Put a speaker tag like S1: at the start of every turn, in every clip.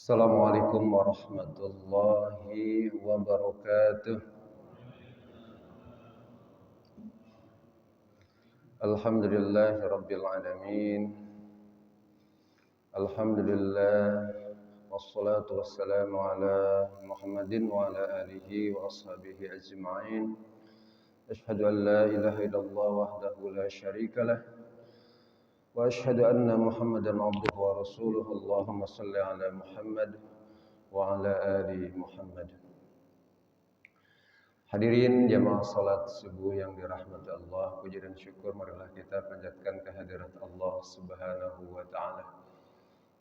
S1: Assalamualaikum warahmatullahi wabarakatuh. Alhamdulillahi rabbil alamin. Alhamdulillah wassalatu wassalamu ala Muhammadin wa ala alihi wa ashabihi ajma'in. Ashhadu an la ilaha illallah wahdahu la syarika lah wa ashhadu anna Muhammadan abduhu wa rasuluhu. Allahumma salli ala Muhammad wa ala ali Muhammad. Hadirin jamaah salat subuh yang dirahmati Allah, puji dan syukur marilah kita panjatkan kehadirat Allah Subhanahu wa taala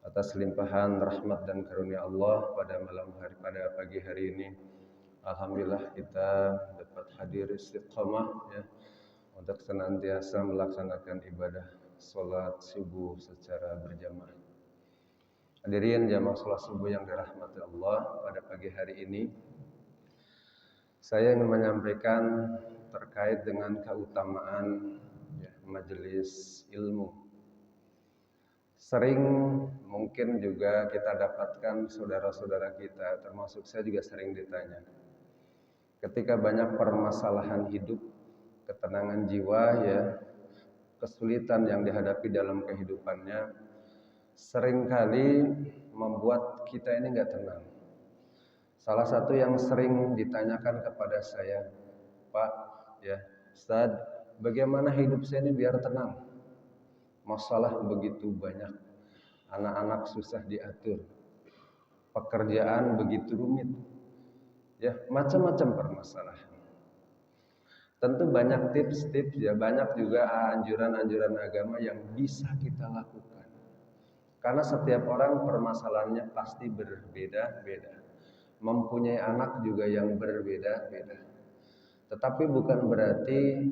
S1: atas limpahan rahmat dan karunia Allah pada pagi hari ini. Alhamdulillah kita dapat hadir istiqamah ya untuk senantiasa melaksanakan ibadah salat subuh secara berjamaah. Hadirin jamaah salat subuh yang dirahmati Allah, pada pagi hari ini saya ingin menyampaikan terkait dengan keutamaan majelis ilmu. Sering mungkin juga kita dapatkan saudara-saudara kita, termasuk saya juga sering ditanya. Ketika banyak permasalahan hidup, ketenangan jiwa kesulitan yang dihadapi dalam kehidupannya, seringkali membuat kita ini nggak tenang. Salah satu yang sering ditanyakan kepada saya, Pak, Ustaz, bagaimana hidup saya ini biar tenang? Masalah begitu banyak, anak-anak susah diatur, pekerjaan begitu rumit, macam-macam permasalahan. Tentu banyak tips-tips, banyak juga anjuran-anjuran agama yang bisa kita lakukan. Karena setiap orang permasalahannya pasti berbeda-beda. Mempunyai anak juga yang berbeda-beda. Tetapi bukan berarti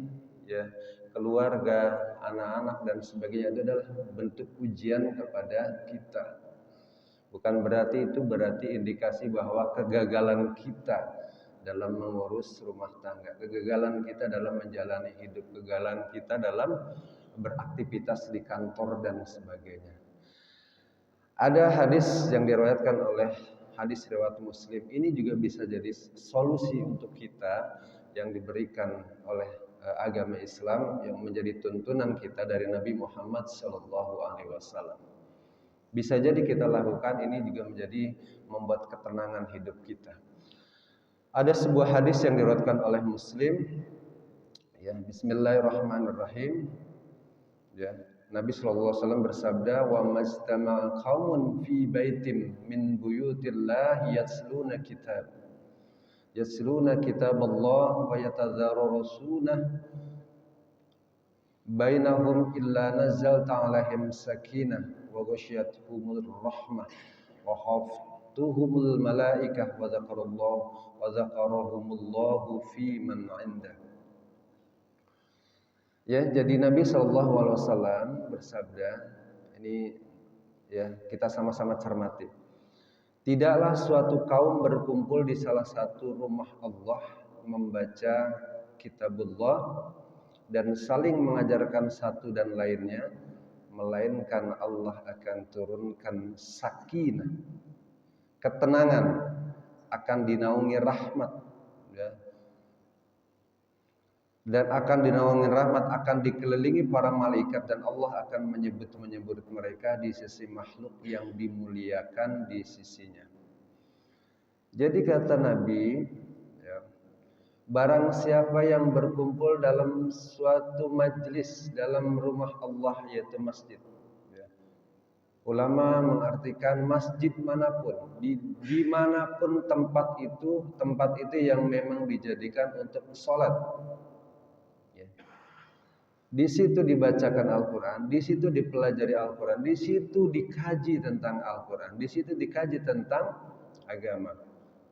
S1: keluarga, anak-anak dan sebagainya itu adalah bentuk ujian kepada kita. Bukan berarti indikasi bahwa kegagalan kita dalam mengurus rumah tangga, kegagalan kita dalam menjalani hidup, kegagalan kita dalam beraktivitas di kantor dan sebagainya. Ada hadis yang diriwayatkan oleh hadis riwayat Muslim, ini juga bisa jadi solusi untuk kita yang diberikan oleh agama Islam yang menjadi tuntunan kita dari Nabi Muhammad SAW. Bisa jadi kita lakukan, ini juga menjadi membuat ketenangan hidup kita. Ada sebuah hadis yang diriwayatkan oleh Muslim, Bismillahirrahmanirrahim. Nabi SAW bersabda, wa majtama'a qaumun fi baitin min buyutillah yatluna kitaballah wa yatadharrasuna bainahum illa nazzalta 'alaihim sakinah wa ghasyiyatuhumur rahmah wa haftuhumul malaikah wa dzakarahumullahu fi man 'indah. Jadi Nabi SAW bersabda, ini kita sama-sama cermati. Tidaklah suatu kaum berkumpul di salah satu rumah Allah membaca kitabullah dan saling mengajarkan satu dan lainnya, melainkan Allah akan turunkan sakinah, ketenangan, akan dinaungi rahmat, dan akan dinaungi rahmat, akan dikelilingi para malaikat, dan Allah akan menyebut mereka di sisi makhluk yang dimuliakan di sisinya. Jadi kata Nabi, barang siapa yang berkumpul dalam suatu majlis dalam rumah Allah, yaitu masjid. Ulama mengartikan masjid manapun, dimanapun tempat itu yang memang dijadikan untuk sholat. Di situ dibacakan Al-Quran, di situ dipelajari Al-Quran, di situ dikaji tentang Al-Quran, di situ dikaji tentang agama.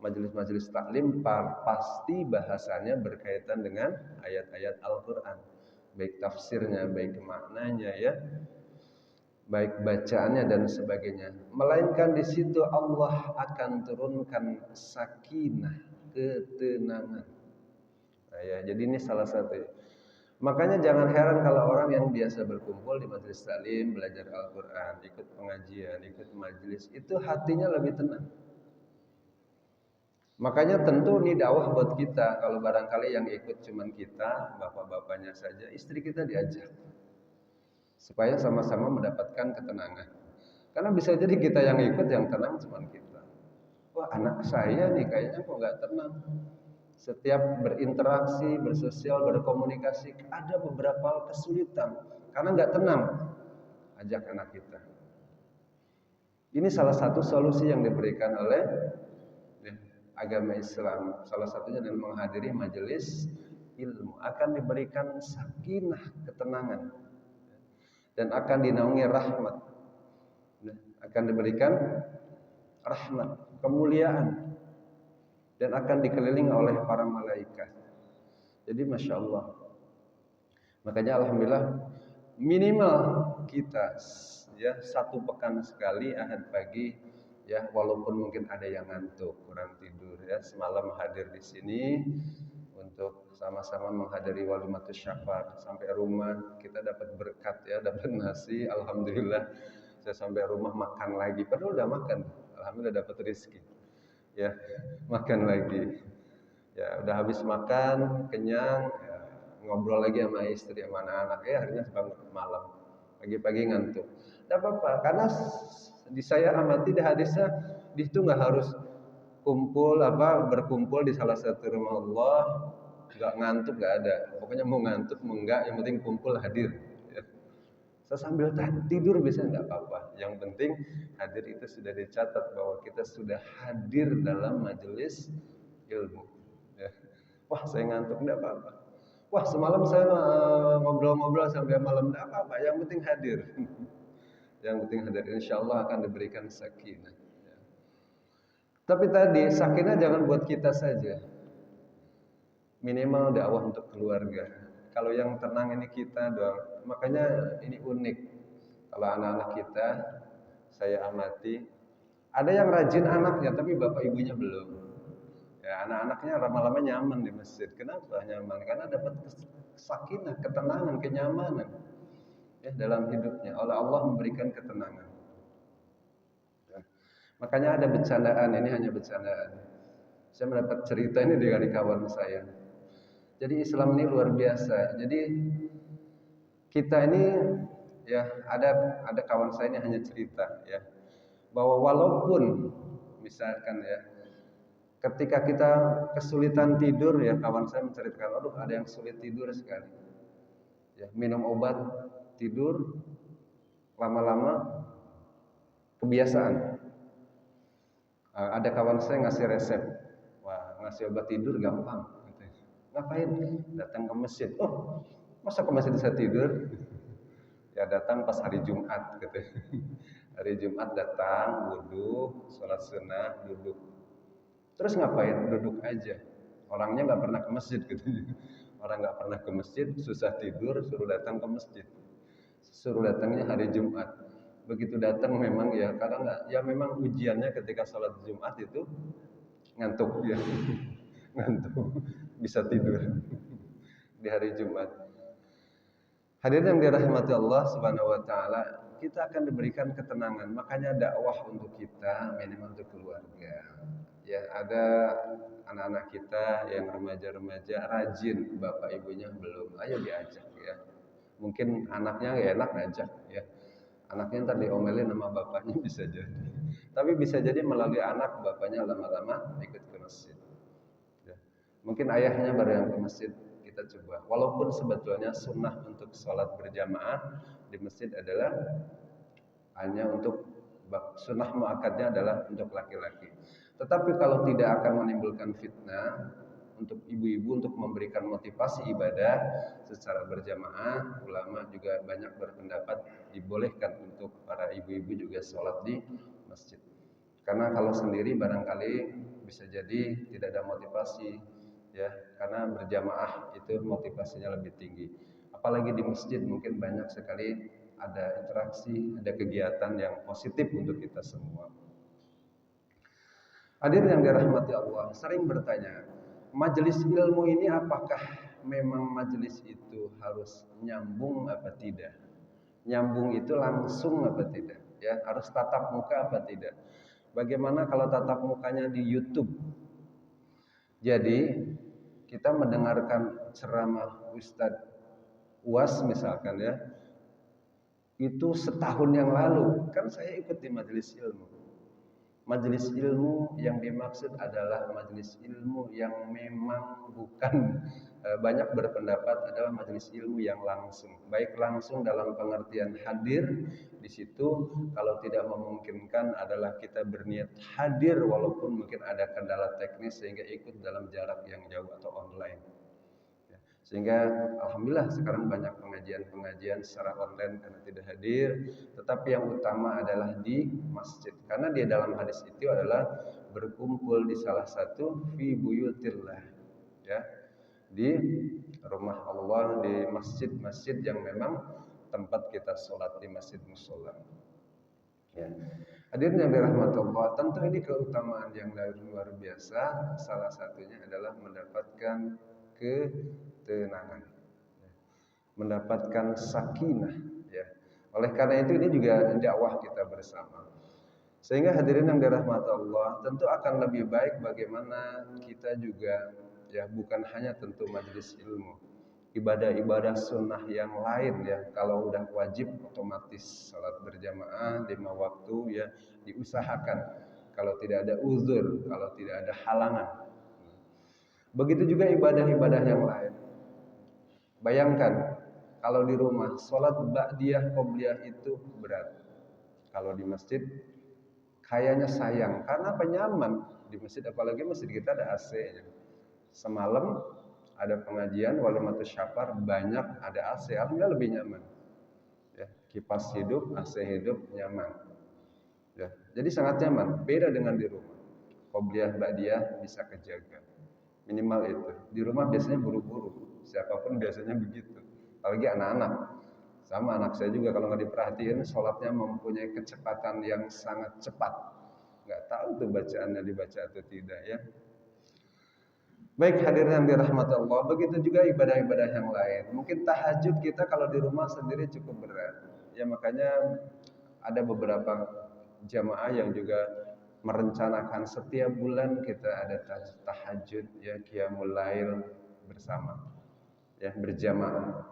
S1: Majelis-majelis taklim pasti bahasanya berkaitan dengan ayat-ayat Al-Quran, baik tafsirnya, baik maknanya, baik bacaannya dan sebagainya. Melainkan di situ Allah akan turunkan sakinah, ketenangan. Jadi ini salah satu. Makanya jangan heran kalau orang yang biasa berkumpul di majelis taklim, belajar Al-Quran, ikut pengajian, ikut majelis, itu hatinya lebih tenang. Makanya tentu ini dakwah buat kita. Kalau barangkali yang ikut cuman kita, bapak-bapaknya saja, istri kita diajak. Supaya sama-sama mendapatkan ketenangan. Karena bisa jadi kita yang ikut yang tenang cuman kita. Wah, anak saya nih kayaknya kok nggak tenang. Setiap berinteraksi, bersosial, berkomunikasi, ada beberapa kesulitan. Karena nggak tenang. Ajak anak kita. Ini salah satu solusi yang diberikan oleh agama Islam. Salah satunya dengan menghadiri majelis ilmu. Akan diberikan sakinah, ketenangan. Dan akan dinaungi rahmat. Akan diberikan rahmat, kemuliaan. Dan akan dikelilingi oleh para malaikat. Jadi Masya Allah. Makanya Alhamdulillah minimal kita ya 1 pekan sekali Ahad pagi ya, walaupun mungkin ada yang ngantuk, kurang tidur ya, semalam hadir di sini untuk sama-sama menghadiri walimatus syafar. Sampai rumah kita dapat berkat ya, dapat nasi, alhamdulillah. Saya sampai rumah makan lagi, padahal udah makan, alhamdulillah dapat rezeki ya, makan lagi ya, udah habis makan kenyang ya, ngobrol lagi sama istri sama anak-anak ya, akhirnya sampai malam, pagi-pagi ngantuk. Tidak apa-apa, karena di saya amati di hadisnya di situ nggak harus berkumpul di salah satu rumah Allah, nggak ngantuk nggak ada, pokoknya mau ngantuk mau enggak, yang penting kumpul hadir ya. Saya sambil tidur biasanya nggak apa-apa, yang penting hadir itu sudah dicatat bahwa kita sudah hadir dalam majelis ilmu ya. Wah saya ngantuk, enggak apa-apa. Wah semalam saya ngobrol-ngobrol sampai malam, enggak apa-apa, yang penting hadir. Yang penting hadir, insya Allah akan diberikan sakinah ya. Tapi tadi sakinah jangan buat kita saja, minimal dakwah untuk keluarga. Kalau yang tenang ini kita doang. Makanya ini unik. Kalau anak-anak kita saya amati, ada yang rajin anaknya tapi bapak ibunya belum. Ya, anak-anaknya lama-lama nyaman di masjid. Kenapa nyaman? Karena dapat sakinah, ketenangan, kenyamanan ya dalam hidupnya. Oleh Allah memberikan ketenangan. Ya. Makanya ada bercandaan, ini hanya bercandaan. Saya mendapat cerita ini dari kawan saya. Jadi Islam ini luar biasa. Jadi kita ini ya ada kawan saya ini hanya cerita ya, bahwa walaupun misalkan ya ketika kita kesulitan tidur ya, kawan saya menceritakan, aduh ada yang sulit tidur sekali ya, minum obat tidur, lama-lama kebiasaan. Ada kawan saya ngasih resep, wah ngasih obat tidur gampang, ngapain? Datang ke masjid. Oh masa ke masjid bisa tidur? Ya datang pas hari Jumat gitu. Hari Jumat datang, wudhu, sholat sunnah, duduk. Terus ngapain? Duduk aja. Orangnya nggak pernah ke masjid gitu. Orang nggak pernah ke masjid, susah tidur, suruh datang ke masjid. Suruh datangnya hari Jumat. Begitu datang memang ya, kadang nggak, ya memang ujiannya ketika sholat Jumat itu ngantuk ya, ngantuk, bisa tidur di hari Jumat. Hadirin yang dirahmati Allah Subhanahu wa taala, kita akan diberikan ketenangan. Makanya dakwah untuk kita, minimal untuk keluarga. Ya, ada anak-anak kita yang remaja-remaja rajin, bapak ibunya belum. Ayo diajak ya. Mungkin anaknya ya enak ngajak ya. Anaknya ntar diomelin sama bapaknya bisa jadi. Tapi bisa jadi melalui anak bapaknya lama-lama ikut ke masjid. Ya. Mungkin ayahnya baru yang ke masjid, kita coba. Walaupun sebetulnya sunnah untuk sholat berjamaah di masjid adalah hanya untuk sunnah muakkadnya adalah untuk laki-laki. Tetapi kalau tidak akan menimbulkan fitnah, untuk ibu-ibu untuk memberikan motivasi ibadah secara berjamaah, ulama juga banyak berpendapat dibolehkan untuk para ibu-ibu juga sholat di masjid. Karena kalau sendiri barangkali bisa jadi tidak ada motivasi ya, karena berjamaah itu motivasinya lebih tinggi. Apalagi di masjid mungkin banyak sekali ada interaksi, ada kegiatan yang positif untuk kita semua. Hadirin yang dirahmati Allah, sering bertanya, majelis ilmu ini apakah memang majelis itu harus nyambung apa tidak? Nyambung itu langsung apa tidak? Ya, harus tatap muka apa tidak? Bagaimana kalau tatap mukanya di YouTube? Jadi kita mendengarkan ceramah Ustadz UAS misalkan ya, itu setahun yang lalu, kan saya ikut di majelis ilmu. Majelis ilmu yang dimaksud adalah majelis ilmu yang memang bukan banyak berpendapat adalah majelis ilmu yang langsung. Baik langsung dalam pengertian hadir di situ, kalau tidak memungkinkan adalah kita berniat hadir walaupun mungkin ada kendala teknis sehingga ikut dalam jarak yang jauh atau online. Sehingga alhamdulillah sekarang banyak pengajian-pengajian secara online karena tidak hadir, tetapi yang utama adalah di masjid. Karena di dalam hadis itu adalah berkumpul di salah satu fi buyutillah, ya, di rumah Allah, di masjid-masjid yang memang tempat kita sholat, di masjid mushola. Ya. Hadirin yang dirahmati Allah, tentu ini keutamaan yang luar biasa. Salah satunya adalah mendapatkan ketenangan, mendapatkan sakinah, ya. Oleh karena itu ini juga dakwah kita bersama. Sehingga hadirin yang dirahmati Allah, tentu akan lebih baik bagaimana kita juga, ya, bukan hanya tentu majelis ilmu, ibadah-ibadah sunnah yang lain, ya. Kalau udah wajib otomatis salat berjamaah 5 waktu, ya, diusahakan. Kalau tidak ada uzur, kalau tidak ada halangan. Begitu juga ibadah-ibadah yang lain. Bayangkan kalau di rumah sholat ba'diyah qobliyah itu berat. Kalau di masjid kayaknya sayang karena penyaman di masjid, apalagi masjid kita ada AC-nya. Semalam ada pengajian walimatus syafar, banyak ada AC, alhamdulillah lebih nyaman. Ya, kipas hidup, AC hidup, nyaman. Ya, jadi sangat nyaman. Beda dengan di rumah. Qobliyah ba'diyah bisa kejaga. Minimal itu. Di rumah biasanya buru-buru. Siapapun biasanya begitu. Apalagi anak-anak. Sama anak saya juga kalau nggak diperhatiin, sholatnya mempunyai kecepatan yang sangat cepat. Nggak tahu tuh bacaannya dibaca atau tidak, ya. Baik hadirin yang dirahmati Allah, begitu juga ibadah-ibadah yang lain. Mungkin tahajud kita kalau di rumah sendiri cukup berat. Ya makanya ada beberapa jamaah yang juga merencanakan setiap bulan kita ada tahajud, ya, qiyamul lail bersama, ya, berjamaah,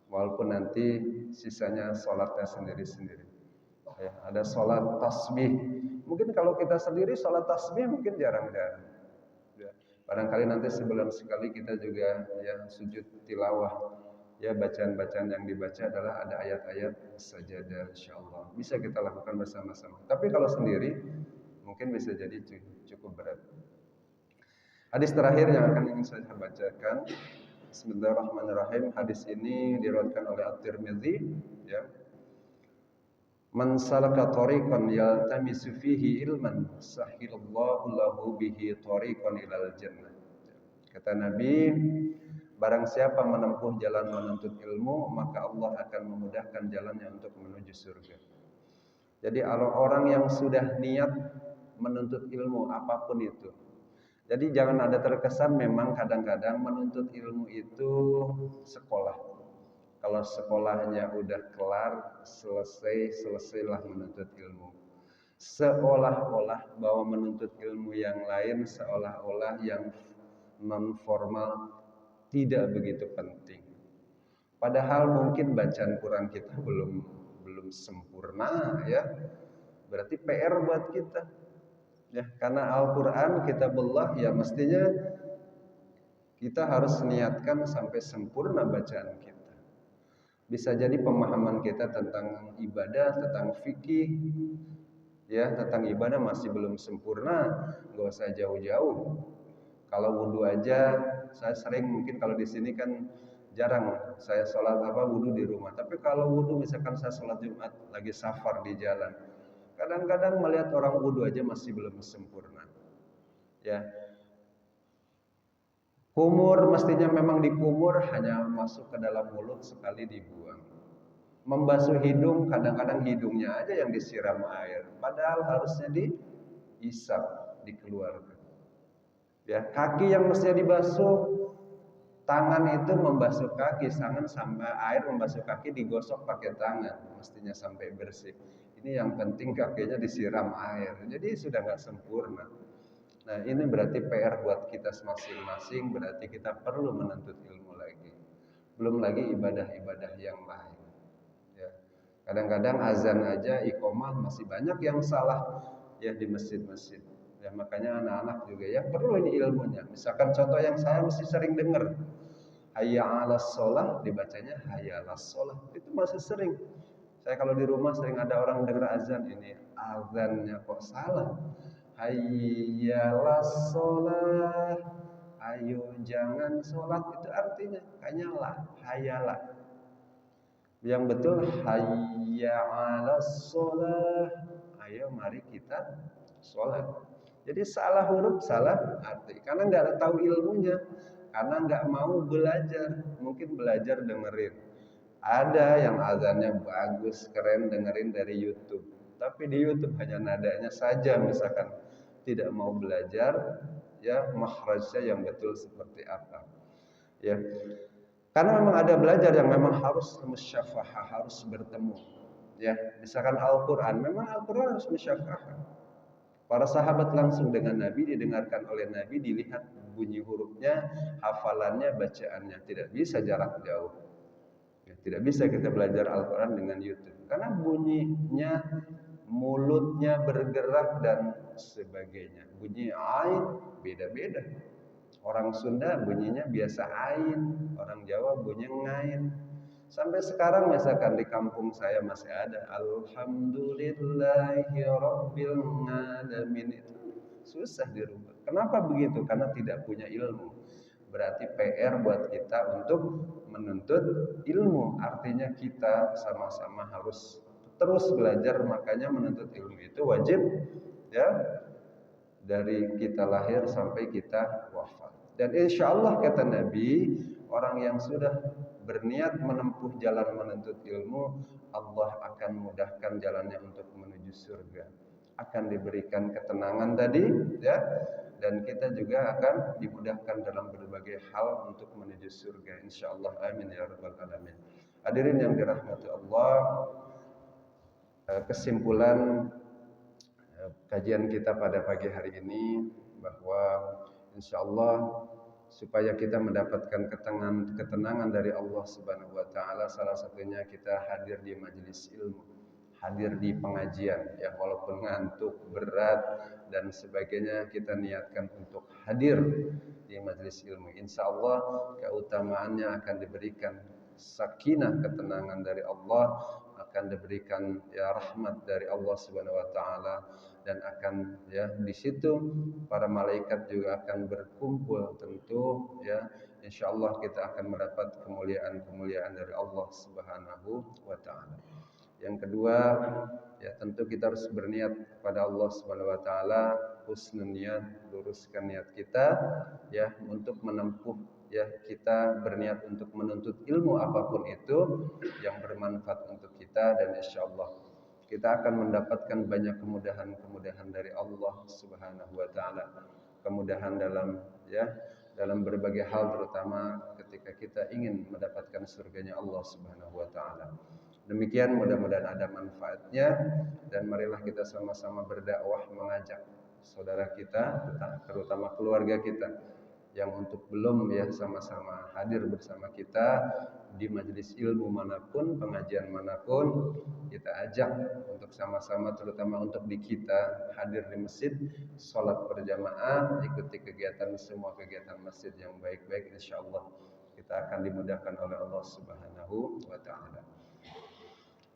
S1: walaupun nanti sisanya sholatnya sendiri-sendiri, ya. Ada sholat tasbih, mungkin kalau kita sendiri sholat tasbih mungkin jarang-jarang, ya. Barangkali nanti sebulan sekali kita juga, ya, sujud tilawah, ya, bacaan-bacaan yang dibaca adalah ada ayat-ayat sajadah, insyaallah bisa kita lakukan bersama-sama. Tapi kalau sendiri mungkin bisa jadi cukup berat. Hadis terakhir yang akan ingin saya bacakan, Bismillahirrahmanirrahim. Hadis ini diriwayatkan oleh At-Tirmidzi, ya. Man salaka tariqan yaltamisu fihi ilman sahilallahu lahu bihi tariqan ilal jannah. Kata Nabi, barang siapa menempuh jalan menuntut ilmu, maka Allah akan memudahkan jalannya untuk menuju surga. Jadi kalau orang yang sudah niat menuntut ilmu apapun itu, jadi jangan ada terkesan memang kadang-kadang menuntut ilmu itu sekolah. Kalau sekolahnya udah kelar, selesailah menuntut ilmu. Seolah-olah bahwa menuntut ilmu yang lain seolah-olah yang non formal tidak begitu penting. Padahal mungkin bacaan Quran kita belum sempurna, ya. Berarti PR buat kita. Ya, karena Al-Qur'an kitabullah, ya, mestinya kita harus niatkan sampai sempurna bacaan kita. Bisa jadi pemahaman kita tentang ibadah, tentang fikih, ya, tentang ibadah masih belum sempurna, nggak usah jauh-jauh. Kalau wudhu aja, saya sering, mungkin kalau di sini kan jarang saya sholat wudhu di rumah. Tapi kalau wudhu misalkan saya sholat Jumat lagi safar di jalan, kadang-kadang melihat orang wudhu aja masih belum sempurna, ya. Kumur mestinya memang dikumur, hanya masuk ke dalam mulut sekali dibuang. Membasuh hidung, kadang-kadang hidungnya aja yang disiram air, padahal harusnya dihisap, dikeluarkan. Ya, kaki yang mestinya dibasuh tangan itu membasuh kaki, tangan sampai air membasuh kaki digosok pakai tangan, mestinya sampai bersih. Ini yang penting kakinya disiram air. Jadi sudah nggak sempurna. Nah ini berarti PR buat kita masing-masing, berarti kita perlu menuntut ilmu lagi. Belum lagi ibadah-ibadah yang lain. Ya. Kadang-kadang azan aja, iqomah masih banyak yang salah ya di masjid-masjid. Ya makanya anak-anak juga ya perlu ini ilmunya. Misalkan contoh yang saya mesti sering dengar, hayya 'alas shalah dibacanya hayya 'alas shalah. Itu masih sering. Saya kalau di rumah sering ada orang dengar azan, ini azannya kok salah. Hayya 'alas shalah. Ayo jangan sholat, itu artinya hanyalah, hayalah. Yang betul hayya 'alas shalah. Ayo mari kita sholat. Jadi salah huruf, salah arti. Karena nggak tahu ilmunya, karena nggak mau belajar. Mungkin belajar dengerin. Ada yang azannya bagus, keren, dengerin dari YouTube. Tapi di YouTube hanya nadanya saja, misalkan tidak mau belajar, ya makhrajnya yang betul seperti apa. Ya. Karena memang ada belajar yang memang harus musyafahah, harus bertemu. Ya, misalkan Al-Qur'an, memang Al-Qur'an harus musyafahah. Para sahabat langsung dengan Nabi, didengarkan oleh Nabi, dilihat bunyi hurufnya, hafalannya, bacaannya. Tidak bisa jarak jauh. Ya, tidak bisa kita belajar Al-Quran dengan YouTube. Karena bunyinya, mulutnya bergerak dan sebagainya. Bunyi ain beda-beda. Orang Sunda bunyinya biasa ain, orang Jawa bunyinya ngain. Sampai sekarang misalkan di kampung saya masih ada Alhamdulillahi Rabbil Alamin, itu susah dirubah. Kenapa begitu? Karena tidak punya ilmu. Berarti PR buat kita untuk menuntut ilmu. Artinya kita sama-sama harus terus belajar. Makanya menuntut ilmu itu wajib ya, dari kita lahir sampai kita wafat. Dan insya Allah kata Nabi, orang yang sudah berniat menempuh jalan menuntut ilmu, Allah akan mudahkan jalannya untuk menuju surga. Akan diberikan ketenangan tadi, ya, dan kita juga akan dimudahkan dalam berbagai hal untuk menuju surga. Insya Allah, amin ya rabbal alamin. Hadirin yang dirahmati Allah, kesimpulan kajian kita pada pagi hari ini bahwa insya Allah supaya kita mendapatkan ketenangan dari Allah Subhanahu wa taala, salah satunya kita hadir di majelis ilmu, hadir di pengajian ya, walaupun ngantuk, berat dan sebagainya, kita niatkan untuk hadir di majelis ilmu. Insya Allah keutamaannya akan diberikan sakinah, ketenangan dari Allah, akan diberikan ya rahmat dari Allah Subhanahu wa taala, dan akan ya di situ para malaikat juga akan berkumpul tentu ya, insyaallah kita akan mendapat kemuliaan-kemuliaan dari Allah Subhanahu wa taala. Yang kedua ya tentu kita harus berniat kepada Allah Subhanahu wa taala, husnul niat, luruskan niat kita ya untuk menempuh ya, kita berniat untuk menuntut ilmu apapun itu yang bermanfaat untuk kita, dan insyaallah kita akan mendapatkan banyak kemudahan-kemudahan dari Allah Subhanahu wa taala. Kemudahan dalam ya, dalam berbagai hal, terutama ketika kita ingin mendapatkan surganya Allah Subhanahu wa taala. Demikian, mudah-mudahan ada manfaatnya, dan marilah kita sama-sama berdakwah, mengajak saudara kita, terutama keluarga kita yang untuk belum ya sama-sama hadir bersama kita di majelis ilmu manapun, pengajian manapun, kita ajak untuk sama-sama, terutama untuk di kita hadir di masjid, sholat berjamaah, ikuti kegiatan, semua kegiatan masjid yang baik-baik, insyaallah kita akan dimudahkan oleh Allah Subhanahu wa taala.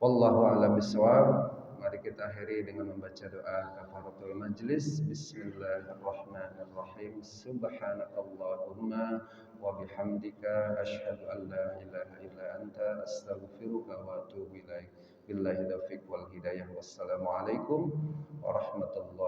S1: Wallahu a'lam bishawab. Mari kita akhiri dengan membaca doa kafaratul majlis. Bismillahirrahmanirrahim. Subhanakallahumma wa bihamdika asyhadu an la ilaha illa anta astaghfiruka wa atubu ilaik. Billahi taufiq wal hidayah. Wassalamualaikum warahmatullahi